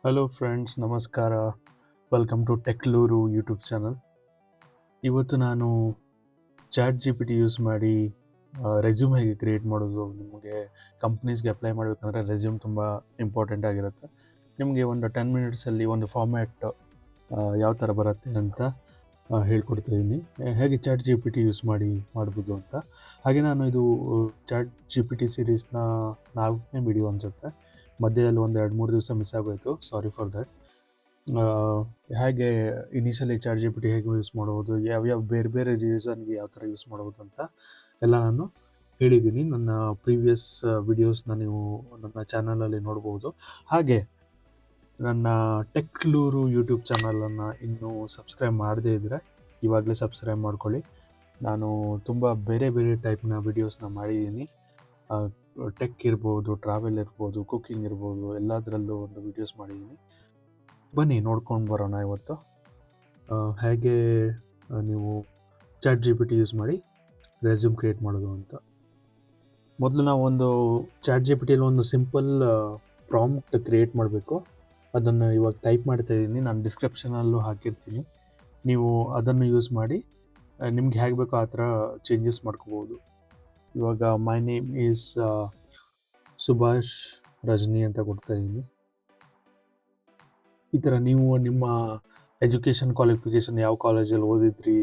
Hello friends, ನಮಸ್ಕಾರ. Welcome to Techluru YouTube channel. ಇವತ್ತು ನಾನು chat G P T use ಮಾಡಿ ರೆಸ್ಯೂಮ್ ಹೇಗೆ ಕ್ರಿಯೇಟ್ ಮಾಡೋದು. ನಿಮಗೆ ಕಂಪ್ನೀಸ್ಗೆ ಅಪ್ಲೈ ಮಾಡಬೇಕಂದ್ರೆ ರೆಸ್ಯೂಮ್ ತುಂಬ ಇಂಪಾರ್ಟೆಂಟ್ ಆಗಿರುತ್ತೆ. ನಿಮಗೆ ಒಂದು 10 ಮಿನಿಟ್ಸಲ್ಲಿ ಒಂದು ಫಾರ್ಮ್ಯಾಟ್ ಯಾವ ಥರ ಬರುತ್ತೆ ಅಂತ ಹೇಳ್ಕೊಡ್ತಾಯಿದ್ದೀನಿ, ಹೇಗೆ chat G P T use ಮಾಡಿ ಮಾಡ್ಬೋದು ಅಂತ. ಹಾಗೆ ನಾನು ಇದು ಚಾಟ್ ಜಿ ಪಿ ಟಿ ಸೀರೀಸ್ನ 4ನೇ ವಿಡಿಯೋ ಅನಿಸುತ್ತೆ. ಮಧ್ಯದಲ್ಲಿ ಒಂದು 2-3 ದಿವಸ ಮಿಸ್ ಆಗೋಯಿತು, ಸಾರಿ ಫಾರ್ ದ್ಯಾಟ್. ಹೇಗೆ initially chat G P T ಹೇಗೆ ಯೂಸ್ ಮಾಡ್ಬೋದು, ಯಾವ್ಯಾವ ಬೇರೆ ಬೇರೆ ರೀಸನ್ಗೆ ಯಾವ ಥರ ಯೂಸ್ ಮಾಡ್ಬೋದು ಅಂತ ಎಲ್ಲ ನಾನು ಹೇಳಿದ್ದೀನಿ. ನನ್ನ ಪ್ರೀವಿಯಸ್ ವಿಡಿಯೋಸ್ನ ನೀವು ನನ್ನ ಚಾನಲಲ್ಲಿ ನೋಡ್ಬೋದು. ಹಾಗೆ ನನ್ನ ಟೆಕ್ಲೂರು ಯೂಟ್ಯೂಬ್ ಚಾನಲನ್ನು ಇನ್ನೂ ಸಬ್ಸ್ಕ್ರೈಬ್ ಮಾಡದೇ ಇದ್ದರೆ ಇವಾಗಲೇ ಸಬ್ಸ್ಕ್ರೈಬ್ ಮಾಡ್ಕೊಳ್ಳಿ. ನಾನು ತುಂಬ ಬೇರೆ ಬೇರೆ ಟೈಪ್ನ ವಿಡಿಯೋಸ್ನ ಮಾಡಿದ್ದೀನಿ. ಟೆಕ್ ಇರ್ಬೋದು, ಟ್ರಾವೆಲ್ ಇರ್ಬೋದು, ಕುಕ್ಕಿಂಗ್ ಇರ್ಬೋದು, ಎಲ್ಲದರಲ್ಲೂ ಒಂದು ವಿಡಿಯೋಸ್ ಮಾಡಿದ್ದೀನಿ. ಬನ್ನಿ ನೋಡ್ಕೊಂಡು ಬರೋಣ ಇವತ್ತು ಹೇಗೆ ನೀವು chat G P T use ಮಾಡಿ ರೆಸ್ಯೂಮ್ ಕ್ರಿಯೇಟ್ ಮಾಡೋದು ಅಂತ. ಮೊದಲು ನಾವು ಒಂದು ಚಾಟ್ ಜಿ ಪಿ ಟಿಯಲ್ಲಿ ಒಂದು ಸಿಂಪಲ್ ಪ್ರಾಂಪ್ಟ್ ಕ್ರಿಯೇಟ್ ಮಾಡಬೇಕು. ಅದನ್ನು ಇವಾಗ ಟೈಪ್ ಮಾಡ್ತಾ ಇದ್ದೀನಿ, ನಾನು ಡಿಸ್ಕ್ರಿಪ್ಷನಲ್ಲೂ ಹಾಕಿರ್ತೀನಿ. ನೀವು ಅದನ್ನು ಯೂಸ್ ಮಾಡಿ ನಿಮ್ಗೆ ಹೇಗೆ ಬೇಕೋ ಆ ಥರ ಚೇಂಜಸ್ ಮಾಡ್ಕೋಬೋದು. ಇವಾಗ my name is Subhash Rajani ಅಂತ ಕೊಡ್ತಾ ಇದ್ದೀನಿ. ಈ ಥರ ನೀವು ನಿಮ್ಮ ಎಜುಕೇಷನ್ ಕ್ವಾಲಿಫಿಕೇಷನ್, ಯಾವ ಕಾಲೇಜಲ್ಲಿ ಓದಿದ್ರಿ,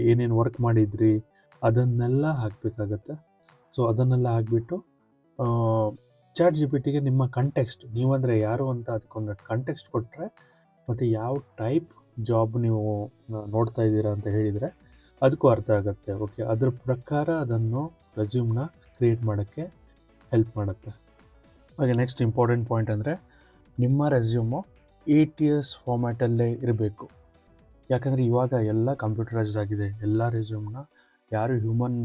ಏನೇನು ವರ್ಕ್ ಮಾಡಿದ್ರಿ, ಅದನ್ನೆಲ್ಲ ಹಾಕಬೇಕಾಗತ್ತೆ. ಸೊ ಅದನ್ನೆಲ್ಲ ಹಾಕ್ಬಿಟ್ಟು ಚಾಟ್ ಜಿ ಪಿ ಟಿಗೆ ನಿಮ್ಮ ಕಂಟೆಕ್ಸ್ಟ್, ನೀವಂದರೆ ಯಾರು ಅಂತ ಅದಕ್ಕೊಂದು ಕಂಟೆಕ್ಸ್ಟ್ ಕೊಟ್ಟರೆ, ಮತ್ತು ಯಾವ ಟೈಪ್ ಜಾಬ್ ನೀವು ನೋಡ್ತಾ ಇದ್ದೀರಾ ಅಂತ ಹೇಳಿದರೆ ಅದಕ್ಕೂ ಅರ್ಥ ಆಗುತ್ತೆ. ಓಕೆ, ಅದ್ರ ಪ್ರಕಾರ ಅದನ್ನು ರೆಸ್ಯೂಮ್ನ ಕ್ರಿಯೇಟ್ ಮಾಡೋಕ್ಕೆ ಹೆಲ್ಪ್ ಮಾಡುತ್ತೆ. ಹಾಗೆ ನೆಕ್ಸ್ಟ್ ಇಂಪಾರ್ಟೆಂಟ್ ಪಾಯಿಂಟ್ ಅಂದರೆ ನಿಮ್ಮ ರೆಸ್ಯೂಮು ATS ಫಾರ್ಮ್ಯಾಟಲ್ಲೇ ಇರಬೇಕು. ಯಾಕಂದರೆ ಇವಾಗ ಎಲ್ಲ ಕಂಪ್ಯೂಟರೈಸ್ಡ್ ಆಗಿದೆ. ಎಲ್ಲ ರೆಸ್ಯೂಮ್ನ ಯಾರು ಹ್ಯೂಮನ್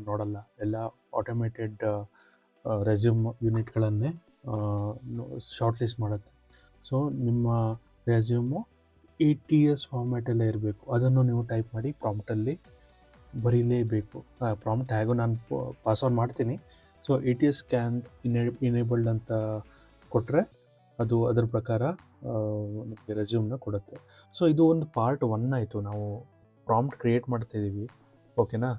ನೋಡಲ್ಲ, ಎಲ್ಲ ಆಟೋಮೇಟೆಡ್ ರೆಸ್ಯೂಮ್ ಯೂನಿಟ್ಗಳನ್ನೇ ಶಾರ್ಟ್ ಲಿಸ್ಟ್ ಮಾಡುತ್ತೆ. ಸೊ ನಿಮ್ಮ ರೆಸ್ಯೂಮು ATS ಫಾರ್ಮ್ಯಾಟಲ್ಲೇ ಇರಬೇಕು. ಅದನ್ನು ನೀವು ಟೈಪ್ ಮಾಡಿ ಪ್ರಾಂಪ್ಟಲ್ಲಿ ಬರೀಲೇಬೇಕು. ಪ್ರಾಂಪ್ಟ್ ಹೇಗೋ ನಾನು ಪಾಸ್ ಆನ್ ಮಾಡ್ತೀನಿ. ಸೊ ATS ಕ್ಯಾನ್ ಇನೇಬಲ್ಡ್ ಅಂತ ಕೊಟ್ಟರೆ ಅದು ಅದರ ಪ್ರಕಾರ ನಿಮಗೆ ರೆಸ್ಯೂಮ್ನ ಕೊಡುತ್ತೆ. ಸೊ ಇದು ಒಂದು ಪಾರ್ಟ್ 1 ಆಯಿತು. ನಾವು ಪ್ರಾಂಪ್ಟ್ ಕ್ರಿಯೇಟ್ ಮಾಡ್ತಾಯಿದ್ದೀವಿ, ಓಕೆನಾ.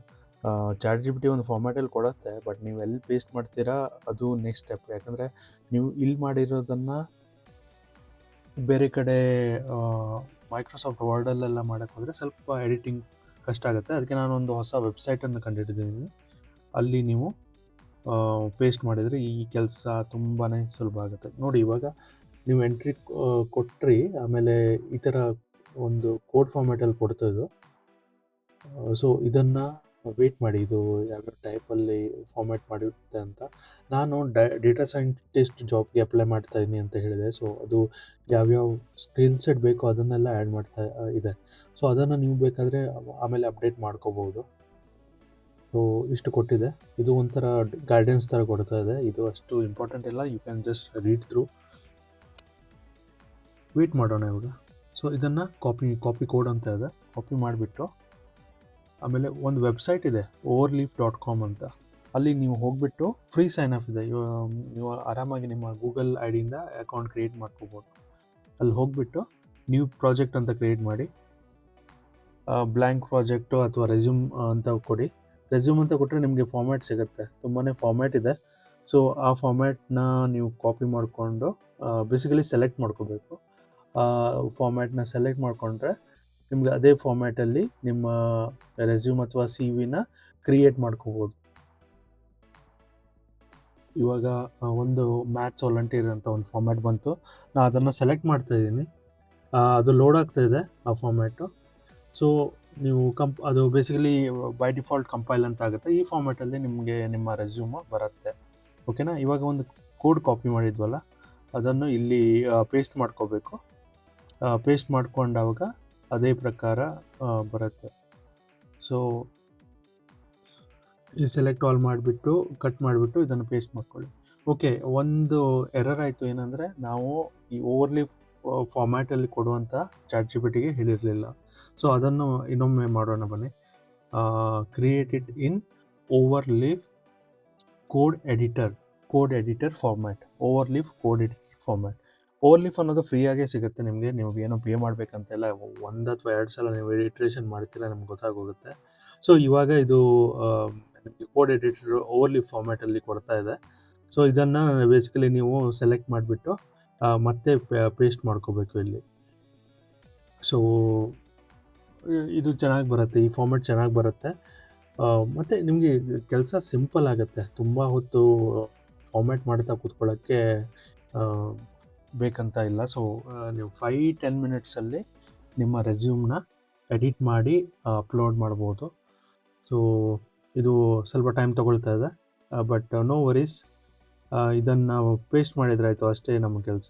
ಚಾಟ್ ಜಿ ಪಿ ಟಿ ಒಂದು ಫಾರ್ಮ್ಯಾಟಲ್ಲಿ ಕೊಡುತ್ತೆ, ಬಟ್ ನೀವು ಎಲ್ಲಿ ಪೇಸ್ಟ್ ಮಾಡ್ತೀರಾ ಅದು ನೆಕ್ಸ್ಟ್ ಸ್ಟೆಪ್. ಯಾಕಂದರೆ ನೀವು ಇಲ್ಲಿ ಮಾಡಿರೋದನ್ನು ಬೇರೆ ಕಡೆ ಮೈಕ್ರೋಸಾಫ್ಟ್ ವರ್ಡಲ್ಲೆಲ್ಲ ಮಾಡೋಕ್ಕೆ ಹೋದರೆ ಸ್ವಲ್ಪ ಎಡಿಟಿಂಗ್ ಕಷ್ಟ ಆಗುತ್ತೆ. ಅದಕ್ಕೆ ನಾನೊಂದು ಹೊಸ ವೆಬ್ಸೈಟನ್ನು ಕಂಡುಹಿಡಿದಿದ್ದೀನಿ. ಅಲ್ಲಿ ನೀವು ಪೇಸ್ಟ್ ಮಾಡಿದರೆ ಈ ಕೆಲಸ ತುಂಬಾ ಸುಲಭ ಆಗುತ್ತೆ. ನೋಡಿ, ಇವಾಗ ನೀವು ಎಂಟ್ರಿ ಕೊಟ್ಟರೆ ಆಮೇಲೆ ಈ ಥರ ಒಂದು ಕೋಡ್ ಫಾರ್ಮ್ಯಾಟಲ್ಲಿ ಕೊಡ್ತದ್ದು. ಸೊ ಇದನ್ನು ವೇಟ್ ಮಾಡಿ, ಇದು ಯಾವ್ಯಾವ ಟೈಪಲ್ಲಿ ಫಾರ್ಮ್ಯಾಟ್ ಮಾಡಿರುತ್ತೆ ಅಂತ. ನಾನು ಡೇಟಾ ಸೈಂಟಿಸ್ಟ್ ಜಾಬ್ಗೆ ಅಪ್ಲೈ ಮಾಡ್ತಾಯಿದ್ದೀನಿ ಅಂತ ಹೇಳಿದೆ. ಸೊ ಅದು ಯಾವ್ಯಾವ ಸ್ಕಿಲ್ ಸೆಟ್ ಬೇಕೋ ಅದನ್ನೆಲ್ಲ ಆ್ಯಡ್ ಮಾಡ್ತಾ ಇದೆ. ಸೊ ಅದನ್ನು ನೀವು ಬೇಕಾದರೆ ಆಮೇಲೆ ಅಪ್ಡೇಟ್ ಮಾಡ್ಕೋಬೋದು. ಸೊ ಇಷ್ಟು ಕೊಟ್ಟಿದೆ. ಇದು ಒಂಥರ ಗೈಡೆನ್ಸ್ ಥರ ಕೊಡ್ತಾ ಇದೆ. ಇದು ಅಷ್ಟು ಇಂಪಾರ್ಟೆಂಟ್ ಇಲ್ಲ, you can just read through. Wait ಮಾಡೋಣ ಇವಾಗ. ಸೊ ಇದನ್ನು ಕಾಪಿ ಕೋಡ್ ಅಂತ ಇದೆ, ಕಾಪಿ ಮಾಡಿಬಿಟ್ಟು ಆಮೇಲೆ ಒಂದು ವೆಬ್ಸೈಟ್ ಇದೆ overleaf.com ಅಂತ. ಅಲ್ಲಿ ನೀವು ಹೋಗಿಬಿಟ್ಟು ಫ್ರೀ ಸೈನ್ ಅಪ್ ಇದೆ. ನೀವು ಆರಾಮಾಗಿ ನಿಮ್ಮ ಗೂಗಲ್ ಐ ಡಿಯಿಂದ ಅಕೌಂಟ್ ಕ್ರಿಯೇಟ್ ಮಾಡ್ಕೋಬೋದು. ಅಲ್ಲಿ ಹೋಗಿಬಿಟ್ಟು ನ್ಯೂ ಪ್ರಾಜೆಕ್ಟ್ ಅಂತ ಕ್ರಿಯೇಟ್ ಮಾಡಿ, ಬ್ಲ್ಯಾಂಕ್ ಪ್ರಾಜೆಕ್ಟು ಅಥವಾ ರೆಸ್ಯೂಮ್ ಅಂತ ಕೊಡಿ. ರೆಸ್ಯೂಮ್ ಅಂತ ಕೊಟ್ಟರೆ ನಿಮಗೆ ಫಾರ್ಮ್ಯಾಟ್ ಸಿಗುತ್ತೆ, ತುಂಬಾ ಫಾರ್ಮ್ಯಾಟ್ ಇದೆ. ಸೊ ಆ ಫಾರ್ಮ್ಯಾಟ್ನ ನೀವು ಕಾಪಿ ಮಾಡಿಕೊಂಡು ಬೇಸಿಕಲಿ ಸೆಲೆಕ್ಟ್ ಮಾಡ್ಕೋಬೇಕು. ಫಾರ್ಮ್ಯಾಟ್ನ ಸೆಲೆಕ್ಟ್ ಮಾಡಿಕೊಂಡ್ರೆ ನಿಮಗೆ ಅದೇ ಫಾರ್ಮ್ಯಾಟಲ್ಲಿ ನಿಮ್ಮ ರೆಸ್ಯೂಮ್ ಅಥವಾ CV-ನ ಕ್ರಿಯೇಟ್ ಮಾಡ್ಕೋಬೋದು. ಇವಾಗ ಒಂದು ಮ್ಯಾಥ್ಸ್ ವಾಲಂಟಿಯರ್ ಅಂತ ಒಂದು ಫಾರ್ಮ್ಯಾಟ್ ಬಂತು. ನಾನು ಅದನ್ನು ಸೆಲೆಕ್ಟ್ ಮಾಡ್ತಾಯಿದ್ದೀನಿ. ಅದು ಲೋಡ್ ಆಗ್ತಾಯಿದೆ ಆ ಫಾರ್ಮ್ಯಾಟು. ಸೊ ನೀವು ಅದು ಬೇಸಿಕಲಿ ಬೈ ಡಿಫಾಲ್ಟ್ ಕಂಪೈಲ್ ಅಂತ ಆಗುತ್ತೆ. ಈ ಫಾರ್ಮ್ಯಾಟಲ್ಲಿ ನಿಮಗೆ ನಿಮ್ಮ ರೆಸ್ಯೂಮು ಬರುತ್ತೆ, ಓಕೆನಾ. ಇವಾಗ ಒಂದು ಕೋಡ್ ಕಾಪಿ ಮಾಡಿದ್ವಲ್ಲ, ಅದನ್ನು ಇಲ್ಲಿ ಪೇಸ್ಟ್ ಮಾಡ್ಕೋಬೇಕು. ಪೇಸ್ಟ್ ಮಾಡ್ಕೊಂಡಾಗ ಅದೇ ಪ್ರಕಾರ ಬರುತ್ತೆ. ಸೊ ಈ ಸೆಲೆಕ್ಟ್ ಆಲ್ ಮಾಡಿಬಿಟ್ಟು ಕಟ್ ಮಾಡಿಬಿಟ್ಟು ಇದನ್ನು ಪೇಸ್ಟ್ ಮಾಡ್ಕೊಳ್ಳಿ. ಓಕೆ, ಒಂದು ಎರರ್ ಆಯಿತು. ಏನಂದರೆ ನಾವು ಈ ಓವರ್ಲೀಫ್ ಫಾರ್ಮ್ಯಾಟಲ್ಲಿ ಕೊಡುವಂಥ ಚಾಟ್ ಜಿ ಪಿ ಟಿಗೆ ಹೇಳಿರಲಿಲ್ಲ. ಸೊ ಅದನ್ನು ಇನ್ನೊಮ್ಮೆ ಮಾಡೋಣ ಬನ್ನಿ. Create it in Overleaf code editor format. Overleaf code editor format. Overleaf ಅನ್ನೋದು ಫ್ರೀಯಾಗೇ ಸಿಗುತ್ತೆ ನಿಮಗೆ. ನೀವು ಏನೋ ಪೇ ಮಾಡಬೇಕಂತೆಲ್ಲ. 1 ಅಥವಾ 2 ಸಲ ನೀವು ಇಟ್ರೇಷನ್ ಮಾಡ್ತೀರಾ ನಿಮ್ಗೆ ಗೊತ್ತಾಗೋಗುತ್ತೆ. ಸೊ ಇವಾಗ ಇದು ನಿಮಗೆ ಕೋಡ್ ಎಡಿಟರ್ ಓವರ್ಲೀಫ್ ಫಾರ್ಮ್ಯಾಟಲ್ಲಿ ಕೊಡ್ತಾ ಇದೆ. ಸೊ ಇದನ್ನು ಬೇಸಿಕಲಿ ನೀವು ಸೆಲೆಕ್ಟ್ ಮಾಡಿಬಿಟ್ಟು ಮತ್ತೆ ಪೇಸ್ಟ್ ಮಾಡ್ಕೋಬೇಕು ಇಲ್ಲಿ. ಸೊ ಇದು ಚೆನ್ನಾಗಿ ಬರುತ್ತೆ, ಈ ಫಾರ್ಮ್ಯಾಟ್ ಚೆನ್ನಾಗಿ ಬರುತ್ತೆ. ಮತ್ತು ನಿಮಗೆ ಕೆಲಸ ಸಿಂಪಲ್ ಆಗುತ್ತೆ. ತುಂಬ ಹೊತ್ತು ಫಾರ್ಮ್ಯಾಟ್ ಮಾಡ್ತಾ ಕೂತ್ಕೊಳ್ಳೋಕ್ಕೆ ಬೇಕಂತ ಇಲ್ಲ. ಸೊ ನೀವು 5-10 ಮಿನಿಟ್ಸಲ್ಲಿ ನಿಮ್ಮ ರೆಸ್ಯೂಮ್ನ ಎಡಿಟ್ ಮಾಡಿ ಅಪ್ಲೋಡ್ ಮಾಡ್ಬೋದು. ಸೊ ಇದು ಸ್ವಲ್ಪ ಟೈಮ್ ತೊಗೊಳ್ತಾ ಇದೆ, ಬಟ್ ನೋ ವರೀಸ್. ಇದನ್ನು ನಾವು ಪೇಸ್ಟ್ ಮಾಡಿದ್ರಾಯ್ತು, ಅಷ್ಟೇ ನಮ್ಮ ಕೆಲಸ.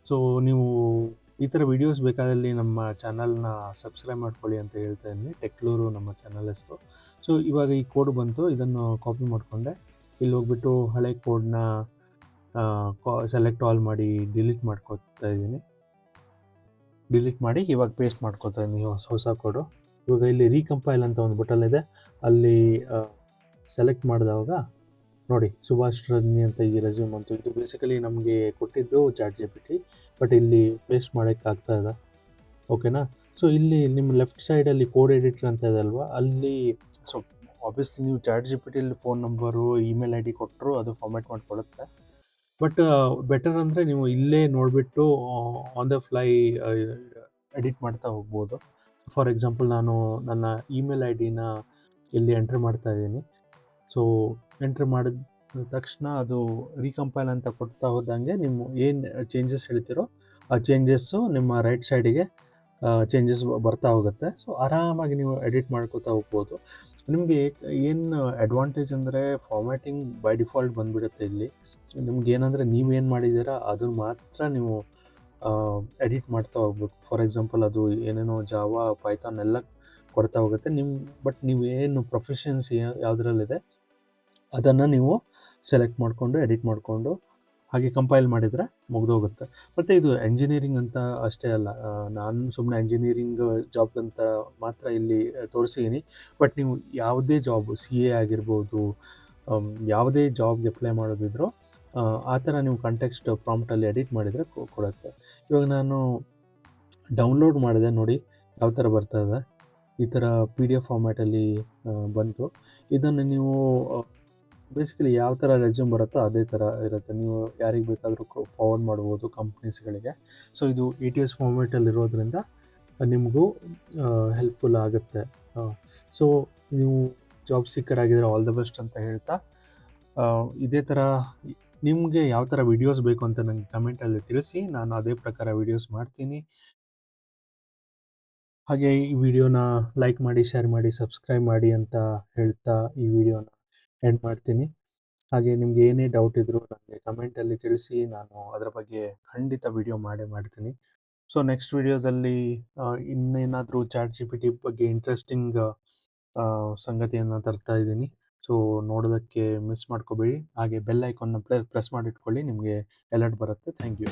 ಸೊ ನೀವು ಈ ಥರ ವೀಡಿಯೋಸ್ ಬೇಕಾದಲ್ಲಿ ನಮ್ಮ ಚಾನಲ್ನ ಸಬ್ಸ್ಕ್ರೈಬ್ ಮಾಡ್ಕೊಳ್ಳಿ ಅಂತ ಹೇಳ್ತಾ ಇದ್ದೀನಿ. ಟೆಕ್ಲೂರು ನಮ್ಮ ಚಾನಲ್ ಹೆಸರು. ಸೊ ಇವಾಗ ಈ ಕೋಡ್ ಬಂತು, ಇದನ್ನು ಕಾಪಿ ಮಾಡಿಕೊಂಡೆ. ಇಲ್ಲಿ ಹೋಗ್ಬಿಟ್ಟು ಹಳೆ ಕೋಡ್ನ ಸೆಲೆಕ್ಟ್ ಆಲ್ ಮಾಡಿ ಡಿಲೀಟ್ ಮಾಡ್ಕೊತಾ ಇದ್ದೀನಿ. ಡಿಲೀಟ್ ಮಾಡಿ ಇವಾಗ ಪೇಸ್ಟ್ ಮಾಡ್ಕೊತಾ ಇದ್ದೀನಿ ಹೊಸ ಕೋಡು. ಇವಾಗ ಇಲ್ಲಿ ರೀಕಂಪೈಲ್ ಅಂತ ಒಂದು ಬಟನ್ ಇದೆ, ಅಲ್ಲಿ ಸೆಲೆಕ್ಟ್ ಮಾಡಿದವಾಗ ನೋಡಿ ಸುಭಾಷ್ ರಜ್ನಿ ಅಂತ ಈ ರೆಸ್ಯೂಮ್ ಅಂತು. ಇದು ಬೇಸಿಕಲಿ ನಮಗೆ ಕೊಟ್ಟಿದ್ದು ChatGPT, ಬಟ್ ಇಲ್ಲಿ ಪೇಸ್ಟ್ ಮಾಡೋಕ್ಕೆ ಆಗ್ತಾ ಇದೆ. ಓಕೆನಾ? ಸೊ ಇಲ್ಲಿ ನಿಮ್ಮ ಲೆಫ್ಟ್ ಸೈಡಲ್ಲಿ ಕೋಡ್ ಎಡಿಟರ್ ಅಂತ ಇದೆ ಅಲ್ವಾ, ಅಲ್ಲಿ ಸೊ ಆಬ್ವಿಯಸ್ಲಿ ನೀವು ChatGPTಯಲ್ಲಿ ಫೋನ್ ನಂಬರು, ಇಮೇಲ್ ID ಕೊಟ್ಟರು ಅದು ಫಾರ್ಮ್ಯಾಟ್ ಮಾಡಿಕೊಡುತ್ತೆ. ಬಟ್ ಬೆಟರ್ ಅಂದರೆ ನೀವು ಇಲ್ಲೇ ನೋಡಿಬಿಟ್ಟು ಆನ್ ದ ಫ್ಲೈ ಎಡಿಟ್ ಮಾಡ್ತಾ ಹೋಗ್ಬೋದು. ಫಾರ್ ಎಕ್ಸಾಂಪಲ್ ನಾನು ನನ್ನ ಇಮೇಲ್ ID-ನ ಇಲ್ಲಿ ಎಂಟ್ರ್ ಮಾಡ್ತಾ ಇದ್ದೀನಿ. ಸೊ ಎಂಟ್ರ್ ಮಾಡಿದ ತಕ್ಷಣ ಅದು ರೀಕಂಪೈಲ್ ಅಂತ ಕೊಡ್ತಾ ಹೋದಂಗೆ ನೀವು ಏನು ಚೇಂಜಸ್ ಹೇಳ್ತೀರೋ ಆ ಚೇಂಜಸ್ಸು ನಿಮ್ಮ ರೈಟ್ ಸೈಡಿಗೆ ಚೇಂಜಸ್ ಬರ್ತಾ ಹೋಗುತ್ತೆ. ಸೊ ಆರಾಮಾಗಿ ನೀವು ಎಡಿಟ್ ಮಾಡ್ಕೋತಾ ಹೋಗ್ಬೋದು. ನಿಮಗೆ ಏನು ಅಡ್ವಾಂಟೇಜ್ ಅಂದರೆ ಫಾರ್ಮ್ಯಾಟಿಂಗ್ ಬೈ ಡಿಫಾಲ್ಟ್ ಬಂದುಬಿಡುತ್ತೆ ಇಲ್ಲಿ. ನಿಮ್ಗೆ ಏನಂದರೆ ನೀವೇನು ಮಾಡಿದ್ದೀರಾ ಅದನ್ನು ಮಾತ್ರ ನೀವು ಎಡಿಟ್ ಮಾಡ್ತಾ ಹೋಗ್ಬೇಕು. ಫಾರ್ ಎಕ್ಸಾಂಪಲ್ ಅದು ಏನೇನೋ ಜಾವಾ, ಪೈಥಾನ್ ಎಲ್ಲ ಕೊಡ್ತಾ ಹೋಗುತ್ತೆ. ಬಟ್ ನೀವೇನು ಪ್ರೊಫೆಷನ್ಸಿ ಯಾವುದ್ರಲ್ಲಿದೆ ಅದನ್ನು ನೀವು ಸೆಲೆಕ್ಟ್ ಮಾಡಿಕೊಂಡು ಎಡಿಟ್ ಮಾಡಿಕೊಂಡು ಹಾಗೆ ಕಂಪೈಲ್ ಮಾಡಿದರೆ ಮುಗಿದೋಗುತ್ತೆ. ಮತ್ತು ಇದು ಎಂಜಿನಿಯರಿಂಗ್ ಅಂತ ಅಷ್ಟೇ ಅಲ್ಲ, ನಾನು ಸುಮ್ಮನೆ ಎಂಜಿನಿಯರಿಂಗ್ ಜಾಬ್ ಅಂತ ಮಾತ್ರ ಇಲ್ಲಿ ತೋರಿಸಿದ್ದೀನಿ. ಬಟ್ ನೀವು ಯಾವುದೇ ಜಾಬ್, CA ಆಗಿರ್ಬೋದು, ಯಾವುದೇ ಜಾಬ್ಗೆ ಅಪ್ಲೈ ಮಾಡೋದಿದ್ರು ಆ ಥರ ನೀವು ಕಾಂಟೆಕ್ಸ್ಟ್ ಪ್ರಾಂಪ್ಟಲ್ಲಿ ಎಡಿಟ್ ಮಾಡಿದರೆ ಕೊಡುತ್ತೆ. ಇವಾಗ ನಾನು ಡೌನ್ಲೋಡ್ ಮಾಡಿದೆ ನೋಡಿ ಯಾವ ಥರ ಬರ್ತಾ ಇದೆ. ಈ ಥರ PDF ಫಾರ್ಮ್ಯಾಟಲ್ಲಿ ಬಂತು. ಇದನ್ನು ನೀವು ಬೇಸಿಕಲಿ ಯಾವ ಥರ ರೆಸ್ಯೂಮ್ ಬರುತ್ತೋ ಅದೇ ಥರ ಇರುತ್ತೆ. ನೀವು ಯಾರಿಗೆ ಬೇಕಾದರೂ ಫಾರ್ವರ್ಡ್ ಮಾಡ್ಬೋದು ಕಂಪ್ನೀಸ್ಗಳಿಗೆ. ಸೊ ಇದು ATS ಫಾರ್ಮ್ಯಾಟಲ್ಲಿ ಇರೋದ್ರಿಂದ ನಿಮಗೂ ಹೆಲ್ಪ್ಫುಲ್ ಆಗುತ್ತೆ. ಸೊ ನೀವು ಜಾಬ್ ಸೀಕರ್ ಆಗಿದ್ರೆ ಆಲ್ ದ ಬೆಸ್ಟ್ ಅಂತ ಹೇಳ್ತಾ, ಇದೇ ಥರ ನಿಮಗೆ ಯಾವ ಥರ ವೀಡಿಯೋಸ್ ಬೇಕು ಅಂತ ನನಗೆ ಕಮೆಂಟಲ್ಲಿ ತಿಳಿಸಿ, ನಾನು ಅದೇ ಪ್ರಕಾರ ವೀಡಿಯೋಸ್ ಮಾಡ್ತೀನಿ. ಹಾಗೆ ಈ ವಿಡಿಯೋನ ಲೈಕ್ ಮಾಡಿ, ಶೇರ್ ಮಾಡಿ, ಸಬ್ಸ್ಕ್ರೈಬ್ ಮಾಡಿ ಅಂತ ಹೇಳ್ತಾ ಈ ವಿಡಿಯೋನ ಎಂಡ್ ಮಾಡ್ತೀನಿ. ಹಾಗೆ ನಿಮ್ಗೆ ಏನೇ ಡೌಟ್ ಇದ್ದರೂ ನನಗೆ ಕಮೆಂಟಲ್ಲಿ ತಿಳಿಸಿ, ನಾನು ಅದರ ಬಗ್ಗೆ ಖಂಡಿತ ವಿಡಿಯೋ ಮಾಡ್ತೀನಿ. ಸೊ ನೆಕ್ಸ್ಟ್ ವಿಡಿಯೋದಲ್ಲಿ ಇನ್ನೇನಾದರೂ ChatGPT ಬಗ್ಗೆ ಇಂಟ್ರೆಸ್ಟಿಂಗ್ ಸಂಗತಿಯನ್ನು ತರ್ತಾ ಇದ್ದೀನಿ. ಸೊ ನೋಡೋದಕ್ಕೆ ಮಿಸ್ ಮಾಡ್ಕೋಬೇಡಿ. ಹಾಗೆ ಬೆಲ್ ಐಕಾನ್ನ ಪ್ರೆಸ್ ಮಾಡಿಟ್ಕೊಳ್ಳಿ, ನಿಮಗೆ ಅಲರ್ಟ್ ಬರುತ್ತೆ. Thank you.